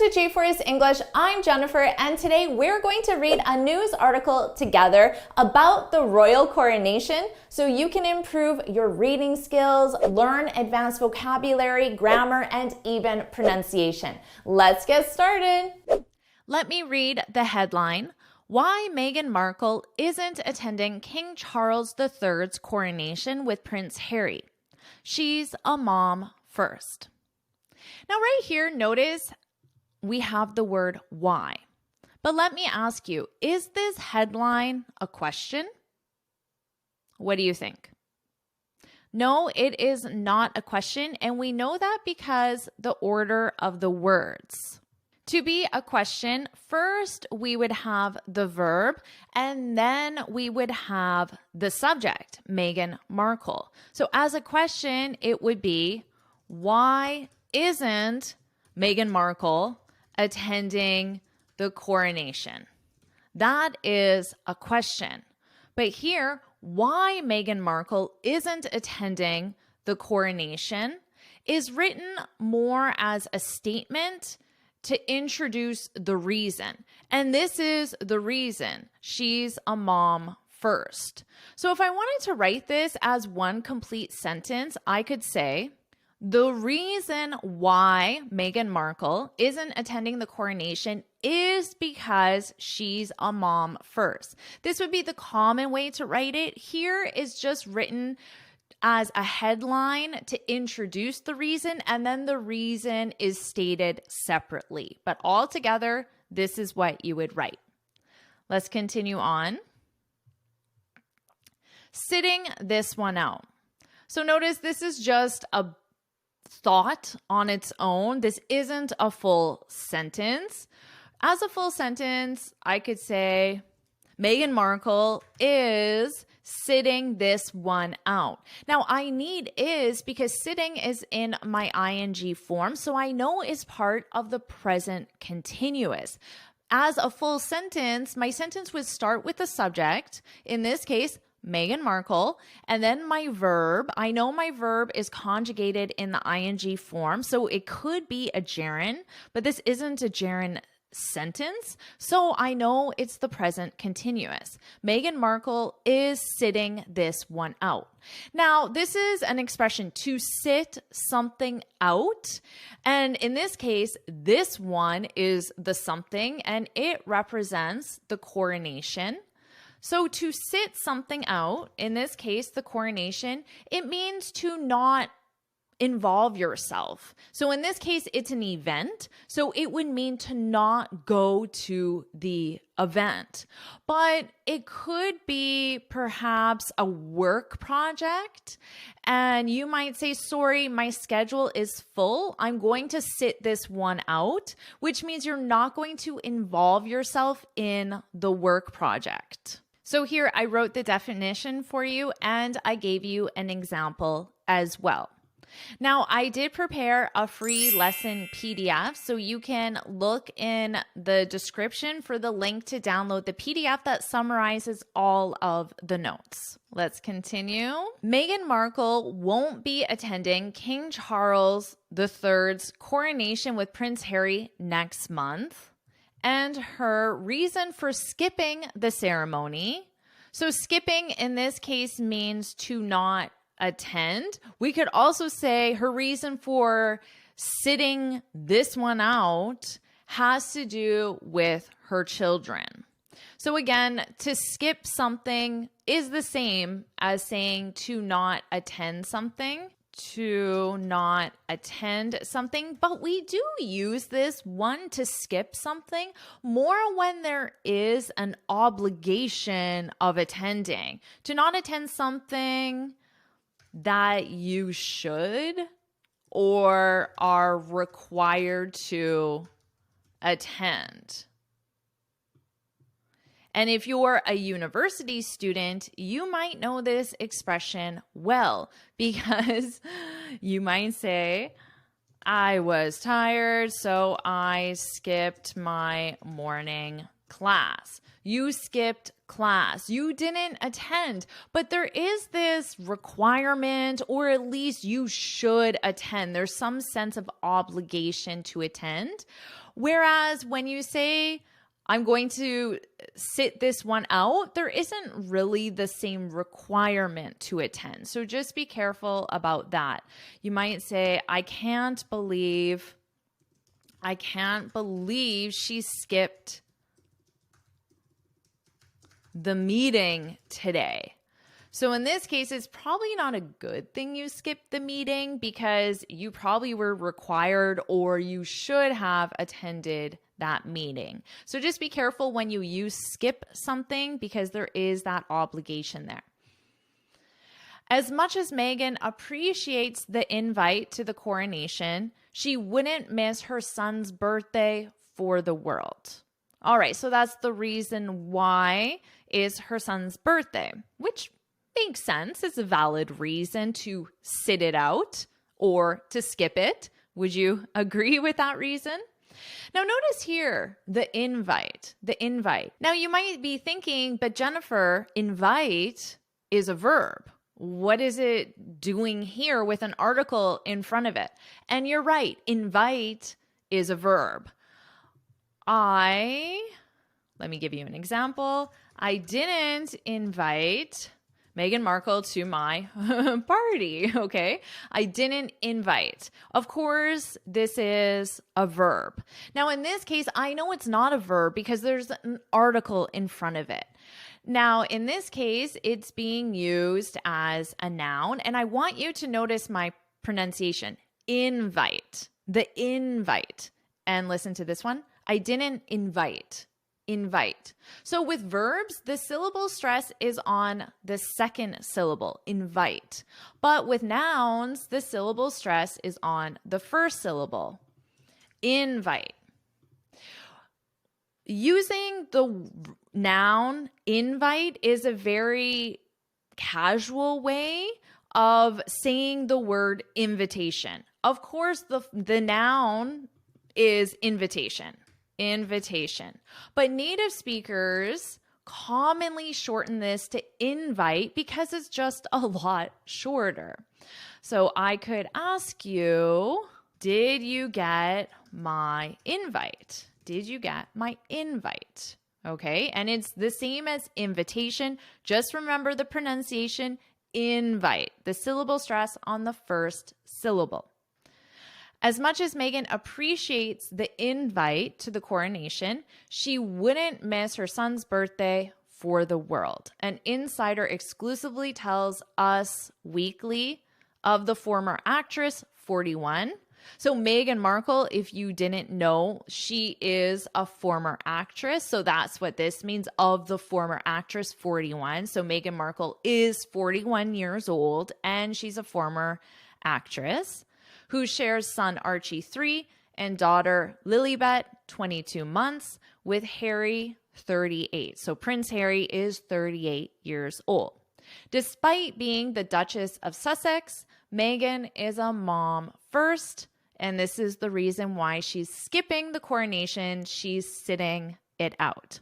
to JForrest English. I'm Jennifer, and today we're going to read a news article together about the royal coronation so you can improve your reading skills, learn advanced vocabulary, grammar, and even pronunciation. Let's get started. Let me read the headline. Why Meghan Markle isn't attending King Charles III's coronation with Prince Harry. She's a mom first. Now right here, notice we have the word why. But let me ask you, is this headline a question? What do you think? No, it is not a question, and we know that because the order of the words. To be a question, first we would have the verb, and then we would have the subject, Meghan Markle. So as a question, it would be, why isn't Meghan Markle attending the coronation? That is a question. But here, why Meghan Markle isn't attending the coronation is written more as a statement to introduce the reason. And this is the reason. She's a mom first. So if I wanted to write this as one complete sentence, I could say, the reason why Meghan Markle isn't attending the coronation is because she's a mom first. This would be the common way to write it. Here is just written as a headline to introduce the reason, and then the reason is stated separately. But altogether, this is what you would write. Let's continue on. Sitting this one out. So notice this is just a thought on its own. This isn't a full sentence. As a full sentence, I could say, Meghan Markle is sitting this one out. Now, I need is because sitting is in my ing form, so I know is part of the present continuous. As a full sentence, my sentence would start with the subject, in this case, Meghan Markle, and then my verb. I know my verb is conjugated in the ing form, so it could be a gerund, but this isn't a gerund sentence, so I know it's the present continuous. Meghan Markle is sitting this one out. Now, this is an expression to sit something out, and in this case, this one is the something, and it represents the coronation. So to sit something out, in this case, the coronation, it means to not involve yourself. So in this case, it's an event. So it would mean to not go to the event. But it could be perhaps a work project. And you might say, sorry, my schedule is full. I'm going to sit this one out, which means you're not going to involve yourself in the work project. So here I wrote the definition for you, and I gave you an example as well. Now, I did prepare a free lesson PDF, so you can look in the description for the link to download the PDF that summarizes all of the notes. Let's continue. Meghan Markle won't be attending King Charles III's coronation with Prince Harry next month, and her reason for skipping the ceremony. So skipping in this case means to not attend. We could also say her reason for sitting this one out has to do with her children. So again, to skip something is the same as saying to not attend something. To not attend something, but we do use this one to skip something more when there is an obligation of attending. To not attend something that you should or are required to attend. And if you're a university student, you might know this expression well, because you might say, I was tired, so I skipped my morning class. You skipped class. You didn't attend, but there is this requirement, or at least you should attend. There's some sense of obligation to attend. Whereas when you say, I'm going to sit this one out, there isn't really the same requirement to attend. So just be careful about that. You might say, I can't believe she skipped the meeting today. So in this case, it's probably not a good thing you skipped the meeting because you probably were required or you should have attended that meeting. So just be careful when you use skip something because there is that obligation there. As much as Megan appreciates the invite to the coronation, she wouldn't miss her son's birthday for the world. All right, so that's the reason why is her son's birthday, which makes sense. It's a valid reason to sit it out or to skip it. Would you agree with that reason? Now notice here the invite. Now you might be thinking, but Jennifer, invite is a verb. What is it doing here with an article in front of it? And you're right, invite is a verb. Let me give you an example. I didn't invite Meghan Markle to my party, okay? I didn't invite. Of course, this is a verb. Now, in this case, I know it's not a verb because there's an article in front of it. Now, in this case, it's being used as a noun, and I want you to notice my pronunciation. Invite, the invite. And listen to this one. I didn't invite. Invite. So with verbs, the syllable stress is on the second syllable, invite. But with nouns, the syllable stress is on the first syllable, invite. Using the noun invite is a very casual way of saying the word invitation. Of course, the noun is invitation. But native speakers commonly shorten this to invite because it's just a lot shorter. So I could ask you, did you get my invite? Did you get my invite? Okay, and it's the same as invitation. Just remember the pronunciation, invite, the syllable stress on the first syllable. As much as Megan appreciates the invite to the coronation, she wouldn't miss her son's birthday for the world. An insider exclusively tells Us Weekly of the former actress, 41. So Meghan Markle, if you didn't know, she is a former actress. So that's what this means, of the former actress, 41. So Meghan Markle is 41 years old and she's a former actress who shares son Archie, 3, and daughter Lilibet, 22 months, with Harry, 38. So Prince Harry is 38 years old. Despite being the Duchess of Sussex, Meghan is a mom first, and this is the reason why she's skipping the coronation. She's sitting it out.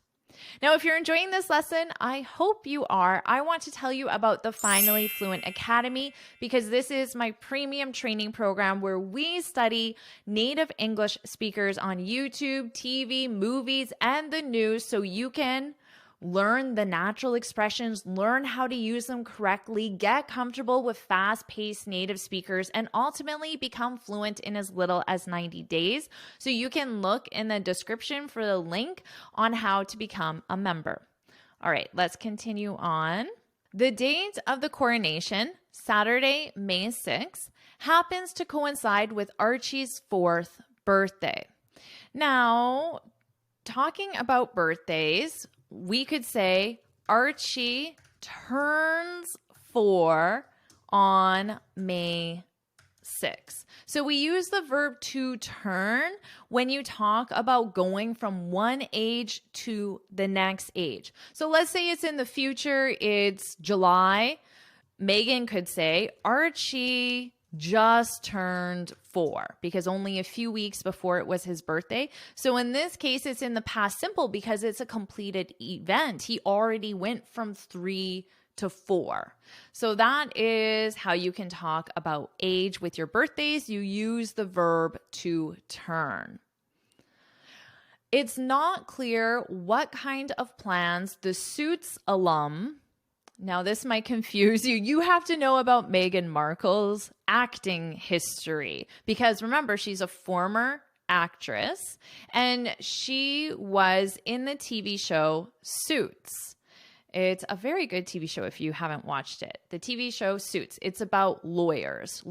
Now, if you're enjoying this lesson, I hope you are. I want to tell you about the Finally Fluent Academy because this is my premium training program where we study native English speakers on YouTube, TV, movies, and the news so you can learn the natural expressions, learn how to use them correctly, get comfortable with fast-paced native speakers, and ultimately become fluent in as little as 90 days. So you can look in the description for the link on how to become a member. All right, let's continue on. The date of the coronation, Saturday, May 6th, happens to coincide with Archie's 4th birthday. Now, talking about birthdays, we could say Archie turns 4 on May 6th. So we use the verb to turn when you talk about going from one age to the next age. So let's say it's in the future, it's July. Megan could say, Archie just turned 4 because only a few weeks before it was his birthday. So in this case, it's in the past simple because it's a completed event. He already went from 3 to 4. So that is how you can talk about age with your birthdays. You use the verb to turn. It's not clear what kind of plans the Suits alum, now this might confuse you, you have to know about Meghan Markle's acting history, because remember, she's a former actress and she was in the TV show Suits. It's a very good TV show if you haven't watched it. The TV show Suits. It's about lawyers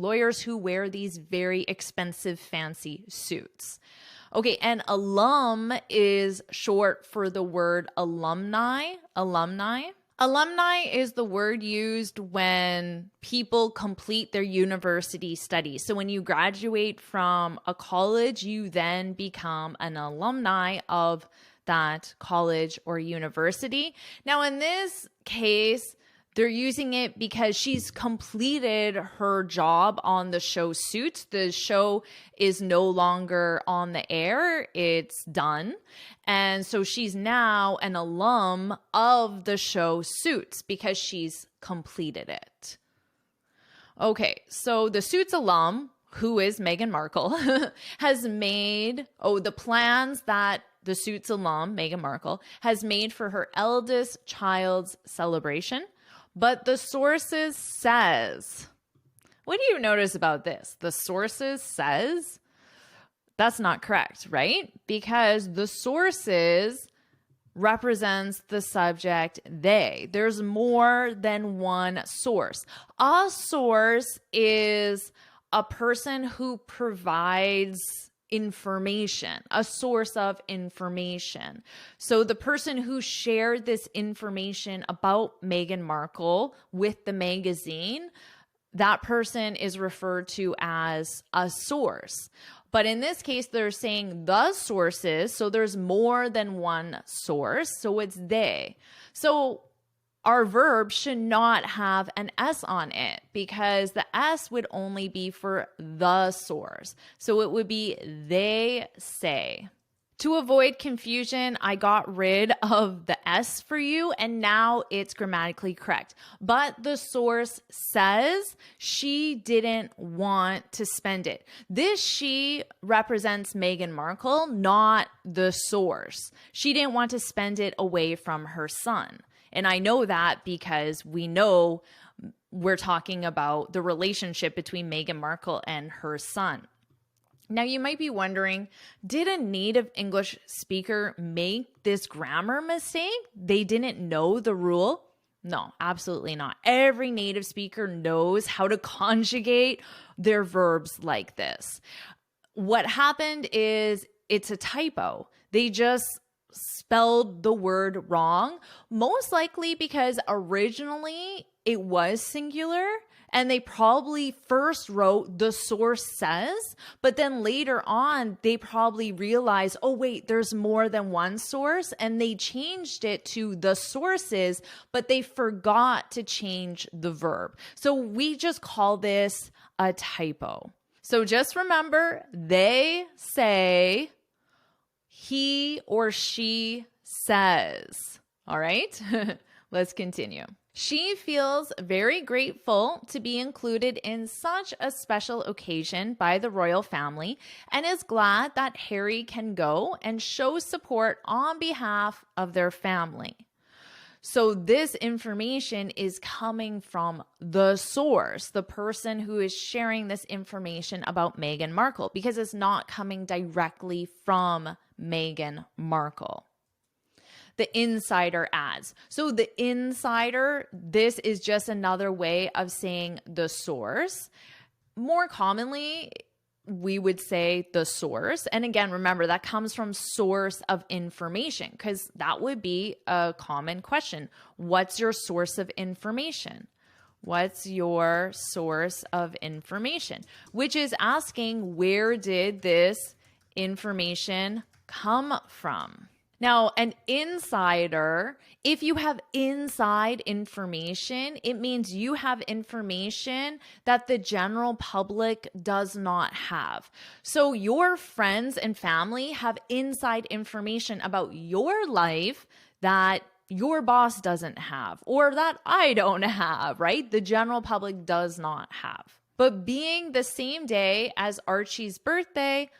who wear these very expensive, fancy suits. Okay, and alum is short for the word alumni. Alumni is the word used when people complete their university studies. So when you graduate from a college, you then become an alumni of that college or university. Now, in this case, they're using it because she's completed her job on the show Suits. The show is no longer on the air. It's done. And so she's now an alum of the show Suits because she's completed it. Okay, so the Suits alum, who is Meghan Markle, has made, the plans that the Suits alum, Meghan Markle, has made for her eldest child's celebration. But the sources says, what do you notice about this? The sources says, that's not correct, right? Because the sources represents the subject they. There's more than one source. A source is a person who provides information, a source of information. So the person who shared this information about Meghan Markle with the magazine, that person is referred to as a source. But in this case, they're saying the sources, so there's more than one source, so it's they. So our verb should not have an S on it because the S would only be for the source. So it would be they say. To avoid confusion, I got rid of the S for you and now it's grammatically correct. But the source says she didn't want to spend it. This she represents Meghan Markle, not the source. She didn't want to spend it away from her son. And I know that because we know we're talking about the relationship between Meghan Markle and her son. Now, you might be wondering, did a native English speaker make this grammar mistake? They didn't know the rule? No, absolutely not. Every native speaker knows how to conjugate their verbs like this. What happened is it's a typo. They just spelled the word wrong, most likely because originally it was singular and they probably first wrote the source says, but then later on they probably realized, oh wait, there's more than one source, and they changed it to the sources, but they forgot to change the verb. So we just call this a typo. So just remember, they say, he or she says. All right, let's continue. She feels very grateful to be included in such a special occasion by the royal family and is glad that Harry can go and show support on behalf of their family. So this information is coming from the source, the person who is sharing this information about Meghan Markle, because it's not coming directly from Meghan Markle. The insider adds. So the insider, this is just another way of saying the source. More commonly, we would say the source. And again, remember that comes from source of information because that would be a common question. What's your source of information? What's your source of information? Which is asking, where did this information come from? Now, an insider, if you have inside information, it means you have information that the general public does not have. So your friends and family have inside information about your life that your boss doesn't have or that I don't have, right? The general public does not have. But being the same day as Archie's birthday,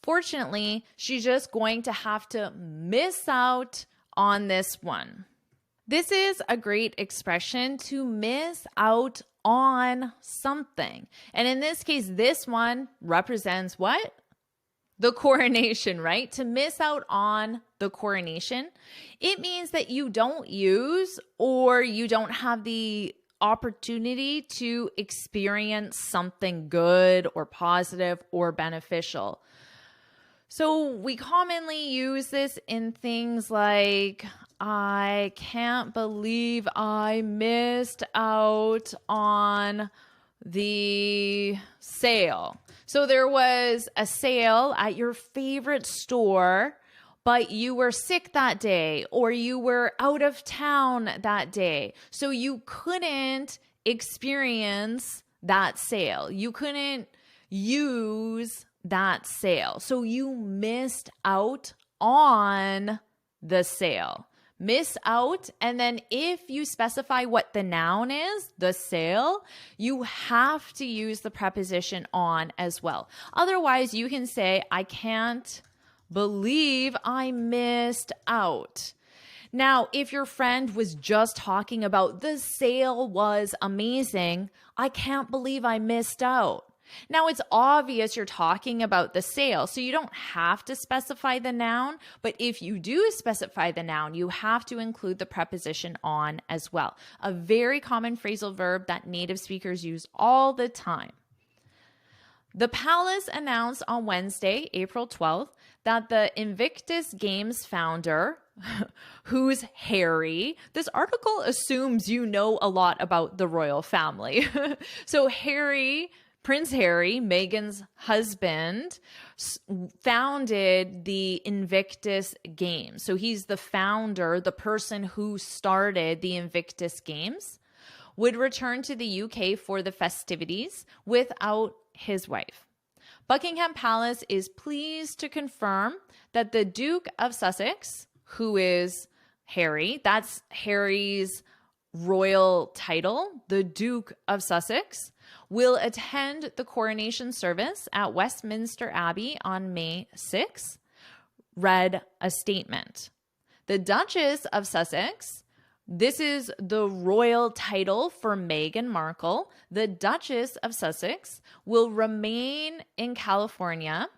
Fortunately, she's just going to have to miss out on this one. This is a great expression, to miss out on something. And in this case, this one represents what? The coronation, right? To miss out on the coronation. It means that you don't use or you don't have the opportunity to experience something good or positive or beneficial. So we commonly use this in things like, I can't believe I missed out on the sale. So there was a sale at your favorite store, but you were sick that day or you were out of town that day. So you couldn't experience that sale. You couldn't use that sale. So you missed out on the sale. Miss out, and then if you specify what the noun is, the sale, you have to use the preposition on as well. Otherwise, you can say, I can't believe I missed out. Now, if your friend was just talking about the sale was amazing, I can't believe I missed out. Now, it's obvious you're talking about the sale, so you don't have to specify the noun, but if you do specify the noun, you have to include the preposition on as well. A very common phrasal verb that native speakers use all the time. The Palace announced on Wednesday, April 12th, that the Invictus Games founder, who's Harry, this article assumes you know a lot about the royal family. So Prince Harry, Meghan's husband, founded the Invictus Games. So he's the founder, the person who started the Invictus Games, would return to the UK for the festivities without his wife. Buckingham Palace is pleased to confirm that the Duke of Sussex, who is Harry, that's Harry's royal title, the Duke of Sussex, will attend the coronation service at Westminster Abbey on May 6, read a statement. The Duchess of Sussex, this is the royal title for Meghan Markle. The Duchess of Sussex will remain in California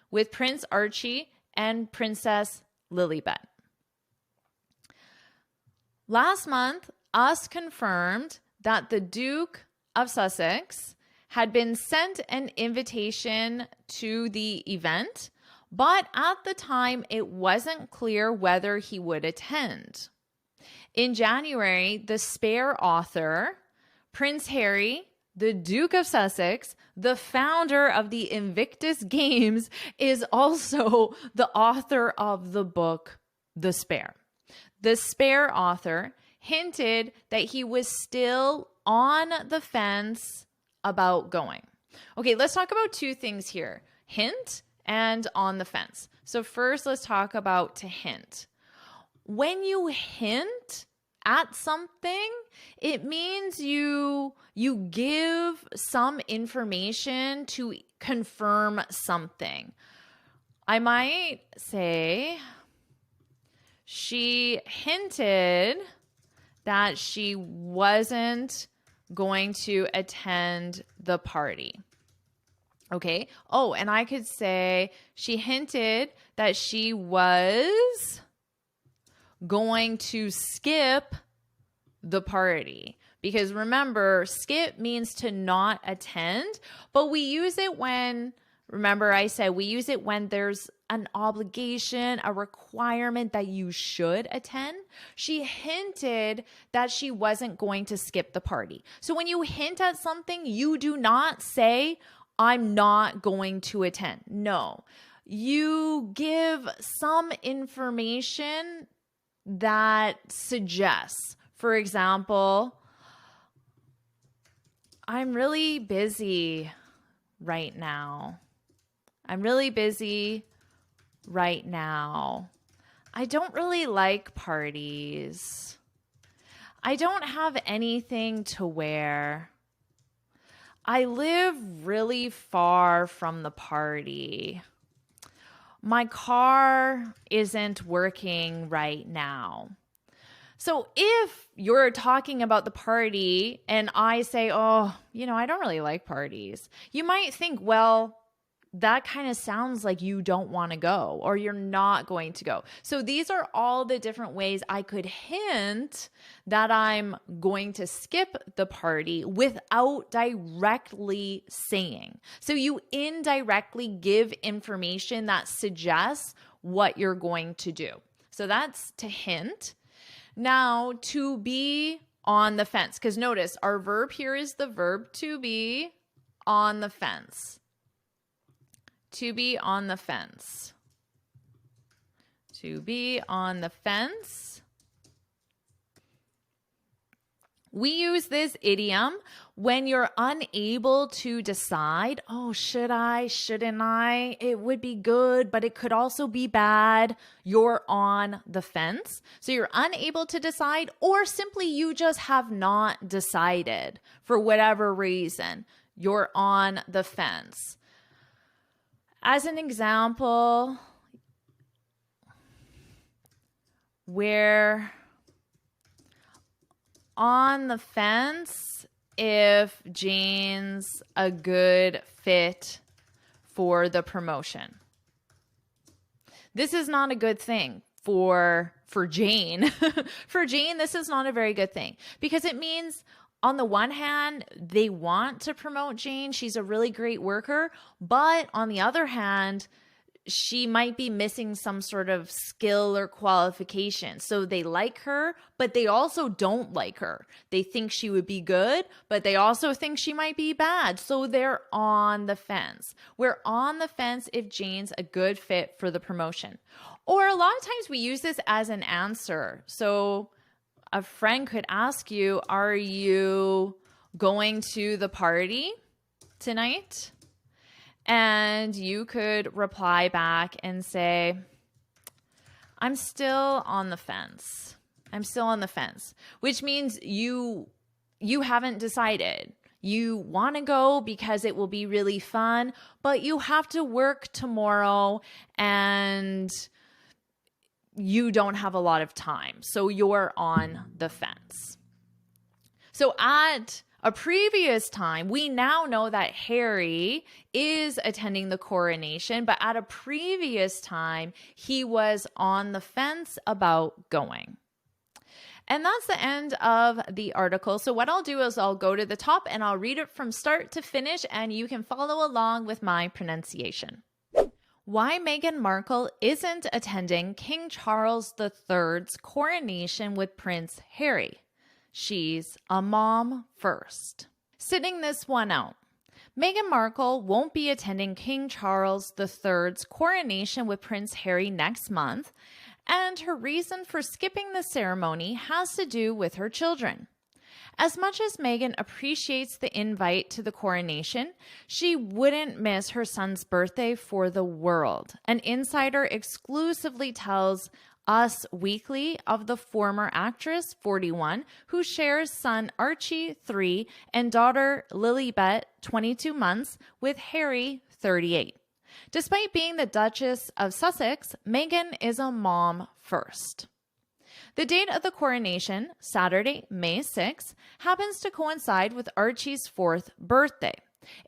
with Prince Archie and Princess Lilibet. Last month, US confirmed that the Duke of Sussex had been sent an invitation to the event, but at the time it wasn't clear whether he would attend. In January, the Spare author, Prince Harry, the Duke of Sussex, the founder of the Invictus Games, is also the author of the book, The Spare. The Spare author hinted that he was still on the fence about going. Okay, let's talk about two things here, hint and on the fence. So first, let's talk about to hint. When you hint at something, it means you give some information to confirm something. I might say, she hinted that she wasn't going to attend the party. Okay. Oh, and I could say she hinted that she was going to skip the party. Because remember, skip means to not attend, but we use it when, remember I said we use it when there's an obligation, a requirement that you should attend. She hinted that she wasn't going to skip the party. So when you hint at something, you do not say, I'm not going to attend. No, you give some information that suggests, for example, I'm really busy right now. I'm really busy right now. I don't really like parties. I don't have anything to wear. I live really far from the party. my car isn't working right now. So if you're talking about the party and I say, oh, I don't really like parties, you might think, well, that kind of sounds like you don't want to go or you're not going to go. So these are all the different ways I could hint that I'm going to skip the party without directly saying. So you indirectly give information that suggests what you're going to do. So that's to hint. Now, to be on the fence, because notice our verb here is the verb to be on the fence. To be on the fence. To be on the fence. We use this idiom when you're unable to decide, oh, should I, shouldn't I? It would be good, but it could also be bad. You're on the fence. So you're unable to decide, or simply you just have not decided for whatever reason. You're on the fence. As an example, we're on the fence if Jane's a good fit for the promotion. This is not a good thing for Jane. For Jane, this is not a very good thing because it means on the one hand, they want to promote Jane. She's a really great worker. But on the other hand, she might be missing some sort of skill or qualification. So they like her, but they also don't like her. They think she would be good, but they also think she might be bad. So they're on the fence. We're on the fence if Jane's a good fit for the promotion. Or a lot of times we use this as an answer. So a friend could ask you, are you going to the party tonight? And you could reply back and say, I'm still on the fence. I'm still on the fence, which means you haven't decided. You want to go because it will be really fun, but you have to work tomorrow and you don't have a lot of time. So you're on the fence. So at a previous time, we now know that Harry is attending the coronation, but at a previous time, he was on the fence about going. And that's the end of the article. So what I'll do is I'll go to the top and I'll read it from start to finish, and you can follow along with my pronunciation. Why Meghan Markle isn't attending King Charles III's coronation with Prince Harry. She's a mom first. Sitting this one out. Meghan Markle won't be attending King Charles III's coronation with Prince Harry next month, and her reason for skipping the ceremony has to do with her children. As much as Meghan appreciates the invite to the coronation, she wouldn't miss her son's birthday for the world. An insider exclusively tells Us Weekly of the former actress, 41, who shares son Archie, 3, and daughter Lilibet, 22 months, with Harry, 38. Despite being the Duchess of Sussex, Meghan is a mom first. The date of the coronation, Saturday, May 6, happens to coincide with Archie's 4th birthday.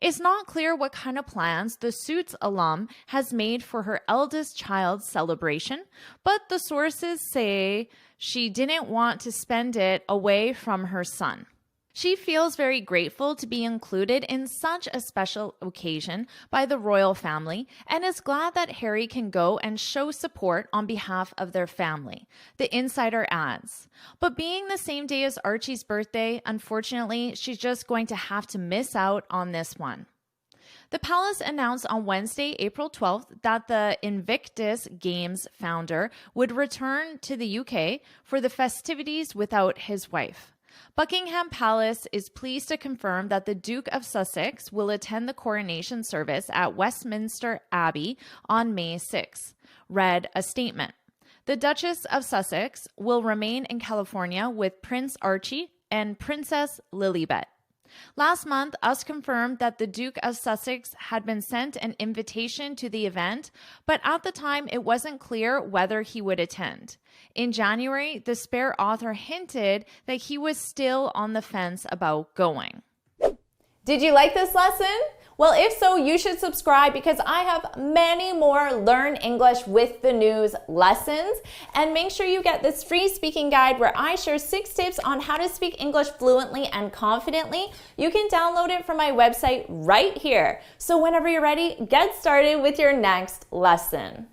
It's not clear what kind of plans the Suits alum has made for her eldest child's celebration, but the sources say she didn't want to spend it away from her son. She feels very grateful to be included in such a special occasion by the royal family and is glad that Harry can go and show support on behalf of their family. The insider adds, but being the same day as Archie's birthday, unfortunately, she's just going to have to miss out on this one. The palace announced on Wednesday, April 12th, that the Invictus Games founder would return to the UK for the festivities without his wife. Buckingham Palace is pleased to confirm that the Duke of Sussex will attend the coronation service at Westminster Abbey on May 6, read a statement. The Duchess of Sussex will remain in California with Prince Archie and Princess Lilibet. Last month, us confirmed that the Duke of Sussex had been sent an invitation to the event, but at the time it wasn't clear whether he would attend. In January, the Spare author hinted that he was still on the fence about going. Did you like this lesson? Well, if so, you should subscribe because I have many more Learn English with the News lessons. And make sure you get this free speaking guide where I share 6 tips on how to speak English fluently and confidently. You can download it from my website right here. So whenever you're ready, get started with your next lesson.